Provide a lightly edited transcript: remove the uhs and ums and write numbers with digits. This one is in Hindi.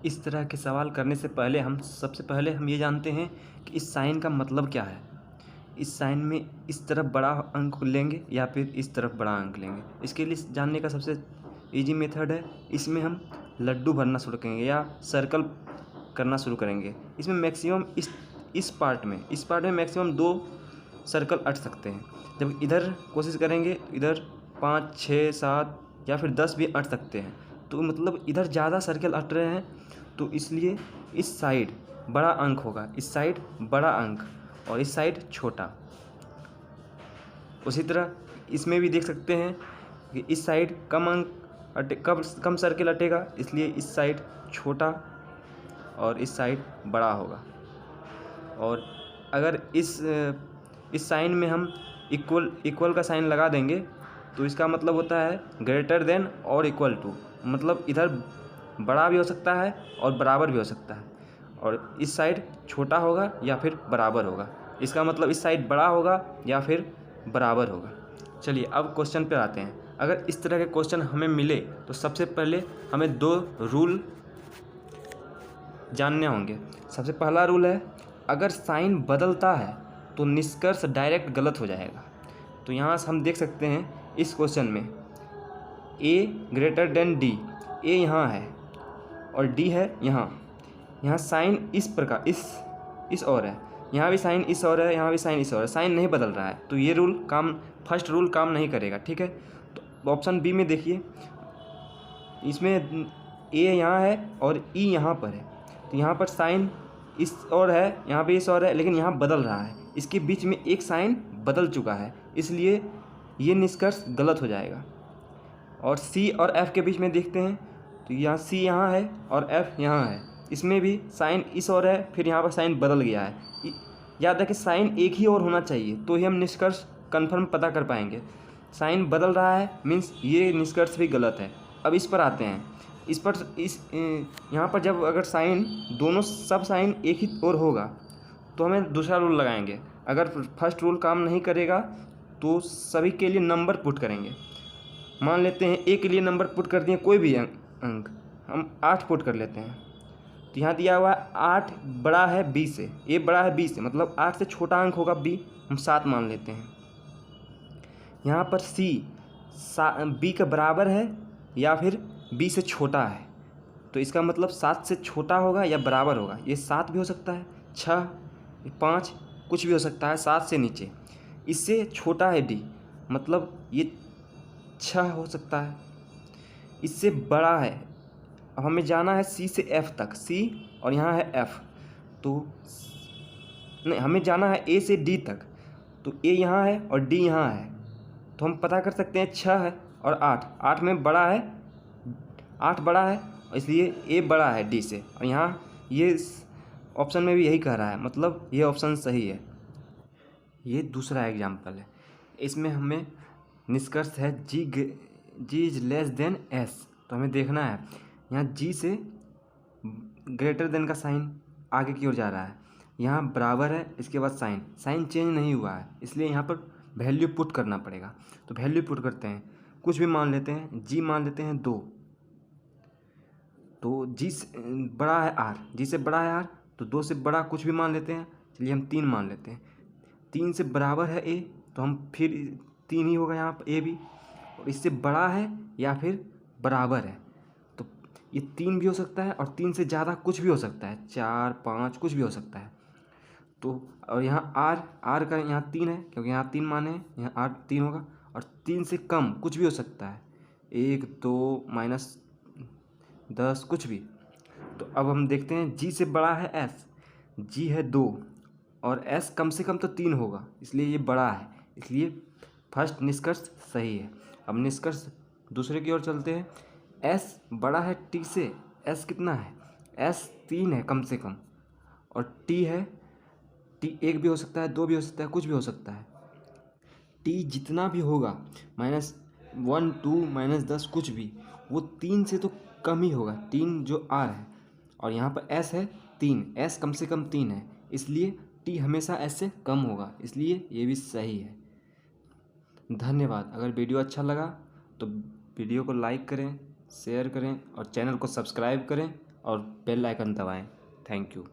इस तरह के सवाल करने से पहले सबसे पहले हम ये जानते हैं कि इस साइन का मतलब क्या है। इस साइन में इस तरफ बड़ा अंक लेंगे या फिर इस तरफ बड़ा अंक लेंगे। इसके लिए जानने का सबसे इजी मेथड है, इसमें हम लड्डू भरना शुरू करेंगे या सर्कल करना शुरू करेंगे। इसमें मैक्सिमम इस पार्ट में मैक्सिमम 2 सर्कल अट सकते हैं। जब इधर कोशिश करेंगे इधर 5, 6, 7 या फिर 10 भी अट सकते हैं। तो मतलब इधर ज़्यादा सर्कल अट रहे हैं, तो इसलिए इस साइड बड़ा अंक होगा, इस साइड बड़ा अंक और इस साइड छोटा। उसी तरह इसमें भी देख सकते हैं कि इस साइड कम सर्कल अटेगा, इसलिए इस साइड छोटा और इस साइड बड़ा होगा। और अगर इस साइन में हम इक्वल का साइन लगा देंगे तो इसका मतलब होता है ग्रेटर देन और इक्वल टू, मतलब इधर बड़ा भी हो सकता है और बराबर भी हो सकता है, और इस साइड छोटा होगा या फिर बराबर होगा। इसका मतलब इस साइड बड़ा होगा या फिर बराबर होगा। चलिए अब क्वेश्चन पर आते हैं। अगर इस तरह के क्वेश्चन हमें मिले तो सबसे पहले हमें 2 रूल जानने होंगे। सबसे पहला रूल है, अगर साइन बदलता है तो निष्कर्ष डायरेक्ट गलत हो जाएगा। तो यहाँ से हम देख सकते हैं इस क्वेश्चन में a greater than d, a यहाँ है और d है यहाँ साइन इस प्रकार इस ओर है, यहाँ भी साइन इस ओर है, यहाँ भी साइन इस ओर है, साइन नहीं बदल रहा है। तो ये फर्स्ट रूल काम नहीं करेगा, ठीक है। तो ऑप्शन बी में देखिए, इसमें a यहाँ है और e यहाँ पर है। तो यहाँ पर साइन इस ओर है, यहाँ पे इस ओर है, लेकिन यहाँ बदल रहा है। इसके बीच में एक साइन बदल चुका है, इसलिए ये निष्कर्ष गलत हो जाएगा। और C और F के बीच में देखते हैं तो यहाँ C यहाँ है और F यहाँ है, इसमें भी साइन इस ओर है, फिर यहाँ पर साइन बदल गया है। याद है कि साइन एक ही ओर होना चाहिए तो ही हम निष्कर्ष कन्फर्म पता कर पाएंगे। साइन बदल रहा है मीन्स ये निष्कर्ष भी गलत है। अब इस पर आते हैं। यहाँ पर जब अगर सब साइन एक ही ओर होगा तो हमें दूसरा रूल लगाएंगे। अगर फर्स्ट रूल काम नहीं करेगा तो सभी के लिए नंबर पुट करेंगे। मान लेते हैं ए के लिए नंबर पुट कर दिए, कोई भी अंक हम 8 पुट कर लेते हैं। तो यहाँ दिया हुआ है 8 बड़ा है b से, ए बड़ा है b से, मतलब 8 से छोटा अंक होगा b, हम 7 मान लेते हैं। यहाँ पर c b के बराबर है या फिर b से छोटा है, तो इसका मतलब 7 से छोटा होगा या बराबर होगा। ये 7 भी हो सकता है, 6, 5 कुछ भी हो सकता है 7 से नीचे। इससे छोटा है d, मतलब ये 6 हो सकता है। इससे बड़ा है, अब हमें जाना है C से F तक, C और यहाँ है F, तो नहीं, हमें जाना है A से D तक, तो A यहाँ है और D यहाँ है। तो हम पता कर सकते हैं 6 है और 8 में बड़ा है, 8 बड़ा है, इसलिए A बड़ा है D से। और यहाँ ये ऑप्शन में भी यही कह रहा है, मतलब ये ऑप्शन सही है। ये दूसरा एग्जाम्पल है, इसमें हमें निष्कर्ष है G is less than S। तो हमें देखना है यहाँ G से ग्रेटर देन का साइन आगे की ओर जा रहा है, यहाँ बराबर है, इसके बाद साइन चेंज नहीं हुआ है, इसलिए यहाँ पर वैल्यू पुट करना पड़ेगा। तो वैल्यू पुट करते हैं, कुछ भी मान लेते हैं, G मान लेते हैं 2, तो G से बड़ा है R, G से बड़ा है R, तो 2 से बड़ा कुछ भी मान लेते हैं, चलिए हम 3 मान लेते हैं। 3 से बराबर है A, तो हम फिर 3 ही होगा यहाँ पर A भी, और इससे बड़ा है या फिर बराबर है, तो ये 3 भी हो सकता है और 3 से ज़्यादा कुछ भी हो सकता है, 4, 5 कुछ भी हो सकता है। तो और यहाँ R का यहाँ 3 है, क्योंकि यहाँ 3 माने हैं, यहाँ R 3 होगा, और 3 से कम कुछ भी हो सकता है, 1, 2, -10 कुछ भी। तो अब हम देखते हैं G से बड़ा है S, G है 2 और S कम से कम तो 3 होगा, इसलिए ये बड़ा है, इसलिए फर्स्ट निष्कर्ष सही है। अब निष्कर्ष दूसरे की ओर चलते हैं। S बड़ा है T से, S कितना है, S 3 है कम से कम, और T है, T 1 भी हो सकता है, 2 भी हो सकता है, कुछ भी हो सकता है। T जितना भी होगा -1, 2, -10 कुछ भी, वो 3 से तो कम ही होगा, 3 जो R है, और यहाँ पर S है 3, S कम से कम 3 है, इसलिए T हमेशा S से कम होगा, इसलिए ये भी सही है। धन्यवाद। अगर वीडियो अच्छा लगा तो वीडियो को लाइक करें, शेयर करें और चैनल को सब्सक्राइब करें। और बेल आइकन दबाएं। Thank you.